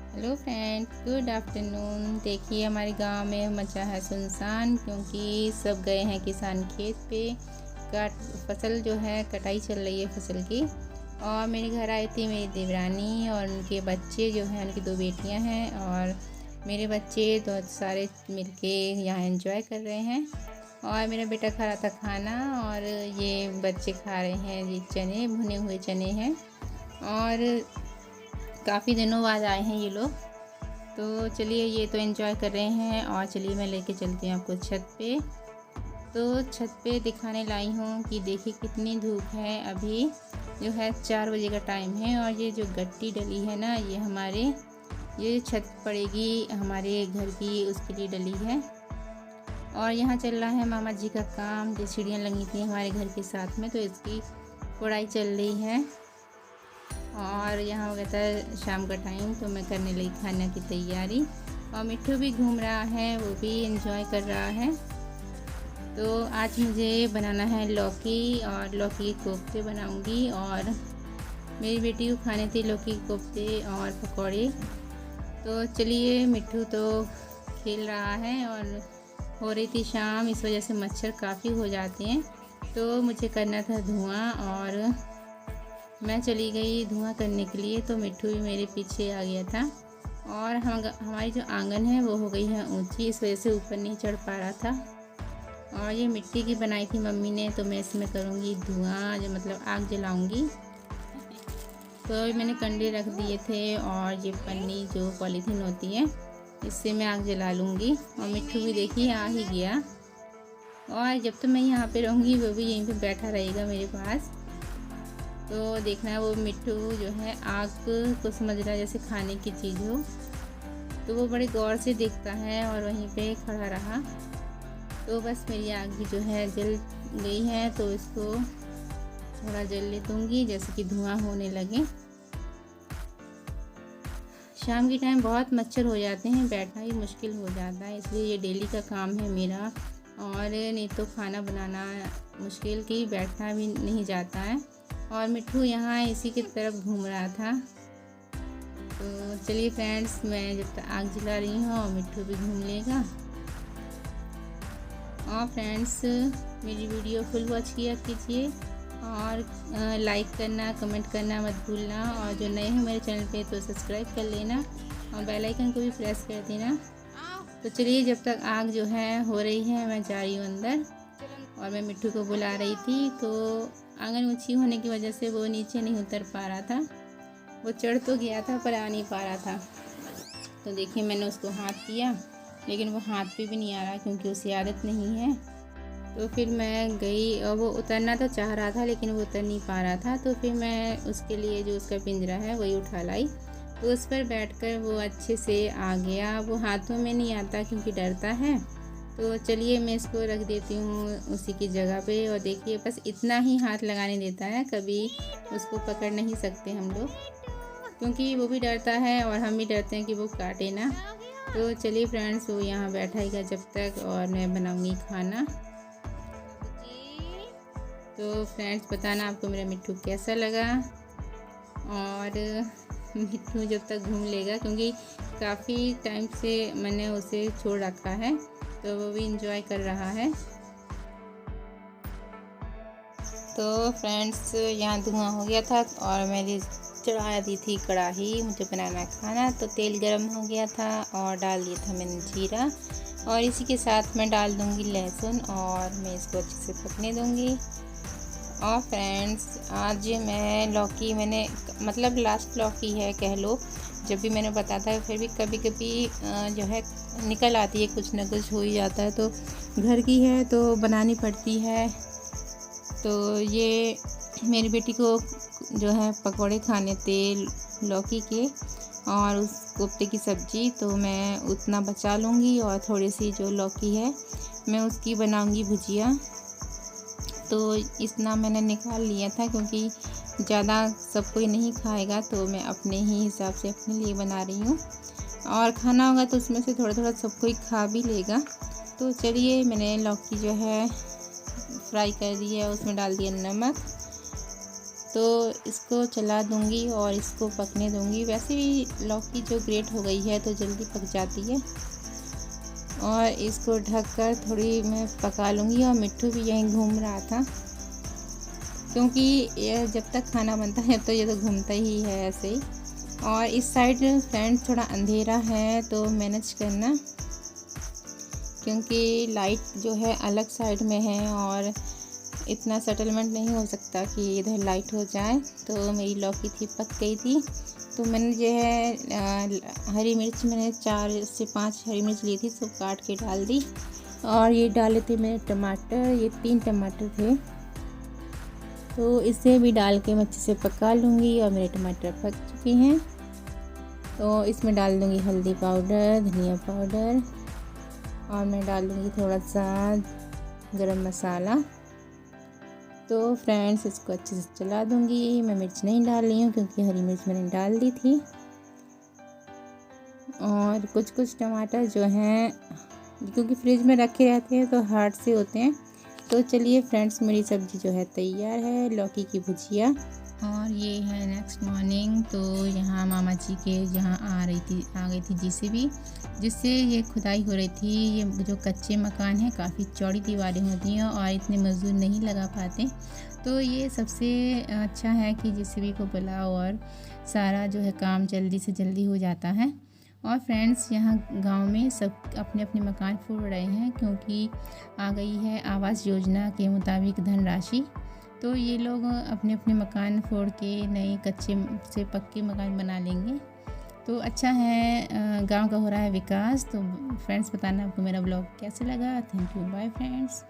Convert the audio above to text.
Hello friend, good afternoon. देखिए हमारे गांव में मचा है सुनसान, क्योंकि सब गए हैं किसान खेत पे। काट फसल जो है कटाई चल रही है फसल की। और मेरे घर आई थी मेरी देवरानी और उनके बच्चे जो हैं, उनकी 2 बेटियां हैं और मेरे बच्चे तो सारे मिलके यहाँ एंजॉय कर रहे हैं। और मेरा बेटा खा रहा था खाना और ये बच्चे खा रहे हैं ये चने, भुने हुए चने हैं। और काफ़ी दिनों बाद आए हैं ये लोग। तो चलिए, ये तो एंजॉय कर रहे हैं और चलिए मैं लेके चलती हूँ आपको छत पे। तो छत पे दिखाने लाई हूँ कि देखिए कितनी धूप है। अभी जो है 4 बजे का टाइम है और ये जो गट्टी डली है ना, ये छत पड़ेगी हमारे घर की, उसके लिए डली है। और यहाँ चल रहा है मामा जी का काम। जो सीढ़ियाँ लगी थी हमारे घर के साथ में, तो इसकी कोड़ाई चल रही है। और यहाँ हो गया था शाम का टाइम, तो मैं करने लगी खाने की तैयारी। और मिट्ठू भी घूम रहा है, वो भी एंजॉय कर रहा है। तो आज मुझे बनाना है लौकी, और लौकी के कोफ्ते बनाऊंगी। और मेरी बेटी को खाने थे लौकी के कोफ्ते और पकौड़े। तो चलिए, मिट्ठू तो खेल रहा है और हो रही थी शाम, इस वजह से मच्छर काफ़ी हो जाते हैं। तो मुझे करना था धुआं और मैं चली गई धुआं करने के लिए। तो मिट्ठू भी मेरे पीछे आ गया था। और हमारी जो आंगन है वो हो गई है ऊंची, इस वजह से ऊपर नहीं चढ़ पा रहा था। और ये मिट्टी की बनाई थी मम्मी ने, तो मैं इसमें करूँगी धुआं, जो मतलब आग जलाऊँगी। तो मैंने कंडे रख दिए थे और ये पन्नी जो पॉलीथीन होती है, इससे मैं आग जला लूँगी। और मिट्ठू भी देखिए आ ही गया। और जब तक मैं यहाँ पे रहूँगी वो भी यहीं पे बैठा रहेगा मेरे पास। तो देखना है, वो मिट्ठू जो है आग को समझ रहा है जैसे खाने की चीज़ हो। तो वो बड़े गौर से देखता है और वहीं पे खड़ा रहा। तो बस मेरी आग भी जो है जल गई है, तो इसको थोड़ा जलने दूँगी जैसे कि धुआं होने लगे। शाम के टाइम बहुत मच्छर हो जाते हैं, बैठना भी मुश्किल हो जाता है, इसलिए ये डेली का काम है मेरा। और नहीं तो खाना बनाना मुश्किल की, बैठना भी नहीं जाता है। और मिट्ठू यहाँ इसी की तरफ घूम रहा था। तो चलिए फ्रेंड्स, मैं जब तक आग जला रही हूँ और मिट्ठू भी घूम लेगा। और फ्रेंड्स, मेरी वीडियो फुल वॉच किया कीजिए और लाइक करना, कमेंट करना मत भूलना। और जो नए हैं मेरे चैनल पे तो सब्सक्राइब कर लेना और बेल आइकन को भी प्रेस कर देना। तो चलिए, जब तक आग जो है हो रही है, मैं जा रही हूँ अंदर। और मैं मिट्ठू को बुला रही थी, तो आंगन ऊंची होने की वजह से वो नीचे नहीं उतर पा रहा था। वो चढ़ तो गया था पर आ नहीं पा रहा था। तो देखिए, मैंने उसको हाथ किया, लेकिन वो हाथ पे भी नहीं आ रहा, क्योंकि उसे आदत नहीं है। तो फिर मैं गई और वो उतरना तो चाह रहा था, लेकिन वो उतर नहीं पा रहा था। तो फिर मैं उसके लिए जो उसका पिंजरा है वही उठा लाई। तो उस पर बैठकर वो अच्छे से आ गया। वो हाथों में नहीं आता क्योंकि डरता है। तो चलिए, मैं इसको रख देती हूँ उसी की जगह पे। और देखिए, बस इतना ही हाथ लगाने देता है, कभी उसको पकड़ नहीं सकते हम लोग, क्योंकि वो भी डरता है और हम भी डरते हैं कि वो काटे ना। तो चलिए फ्रेंड्स, वो यहाँ बैठाएगा जब तक, और मैं बनाऊँगी खाना। तो फ्रेंड्स, बताना आपको मेरा मिट्ठू कैसा लगा। और मिट्ठू जब तक घूम लेगा, क्योंकि काफ़ी टाइम से मैंने उसे छोड़ रखा है, तो वो भी इंजॉय कर रहा है। तो फ्रेंड्स, यहाँ धुआं हो गया था और मैंने चढ़ा दी थी कढ़ाई, मुझे बनाना खाना। तो तेल गरम हो गया था और डाल दिया था मैंने जीरा, और इसी के साथ मैं डाल दूँगी लहसुन, और मैं इसको अच्छे से पकने दूँगी। और फ्रेंड्स, आज मैं लौकी मैंने मतलब लास्ट लौकी है कह लो। जब भी मैंने बताता है, फिर भी कभी कभी जो है निकल आती है, कुछ ना कुछ हो ही जाता है। तो घर की है तो बनानी पड़ती है। तो ये मेरी बेटी को जो है पकोड़े खाने थे लौकी के और उस कोफ्ते की सब्ज़ी, तो मैं उतना बचा लूँगी। और थोड़ी सी जो लौकी है मैं उसकी बनाऊँगी भुजिया। तो इतना मैंने निकाल लिया था, क्योंकि ज़्यादा सब कोई नहीं खाएगा, तो मैं अपने ही हिसाब से अपने लिए बना रही हूँ। और खाना होगा तो उसमें से थोड़ा थोड़ा सब कोई खा भी लेगा। तो चलिए, मैंने लौकी जो है फ्राई कर दी है, उसमें डाल दिया नमक तो इसको चला दूंगी और इसको पकने दूंगी। वैसे भी लौकी जो ग्रेट हो गई है तो जल्दी पक जाती है। और इसको ढककर थोड़ी मैं पका लूँगी। और मिट्ठू भी यहीं घूम रहा था, क्योंकि ये जब तक खाना बनता है तो ये तो घूमता ही है ऐसे ही। और इस साइड फ्रेंड्स थोड़ा अंधेरा है तो मैनेज करना, क्योंकि लाइट जो है अलग साइड में है और इतना सेटलमेंट नहीं हो सकता कि इधर लाइट हो जाए। तो मेरी लौकी थी पक गई थी। तो मैंने जो है हरी मिर्च मैंने 4 से 5 हरी मिर्च ली थी, सब काट के डाल दी। और ये डाले थे मैंने टमाटर, ये 3 टमाटर थे, तो इसे भी डाल के मैं अच्छे से पका लूँगी। और मेरे टमाटर पक चुके हैं तो इसमें डाल दूँगी हल्दी पाउडर, धनिया पाउडर, और मैं डाल दूँगी थोड़ा सा गरम मसाला। तो फ्रेंड्स इसको अच्छे से चला दूँगी। मैं मिर्च नहीं डाल रही हूँ क्योंकि हरी मिर्च मैंने डाल दी थी। और कुछ टमाटर जो हैं, क्योंकि फ्रिज में रखे रहते हैं तो हार्ड से होते हैं। तो चलिए फ्रेंड्स, मेरी सब्ज़ी जो है तैयार है, लौकी की भुजिया। और ये है नेक्स्ट मॉर्निंग। तो यहाँ मामा जी के यहाँ आ गई थी JCB, जिससे ये खुदाई हो रही थी। ये जो कच्चे मकान हैं काफ़ी चौड़ी दीवारें होती हैं और इतने मज़दूर नहीं लगा पाते। तो ये सबसे अच्छा है कि JCB को बुलाओ और सारा जो है काम जल्दी से जल्दी हो जाता है। और फ्रेंड्स, यहाँ गांव में सब अपने अपने मकान फोड़ रहे हैं, क्योंकि आ गई है आवास योजना के मुताबिक धनराशि। तो ये लोग अपने अपने मकान फोड़ के नए कच्चे से पक्के मकान बना लेंगे। तो अच्छा है, गांव का हो रहा है विकास। तो फ्रेंड्स, बताना आपको मेरा ब्लॉग कैसे लगा। Thank you, bye friends.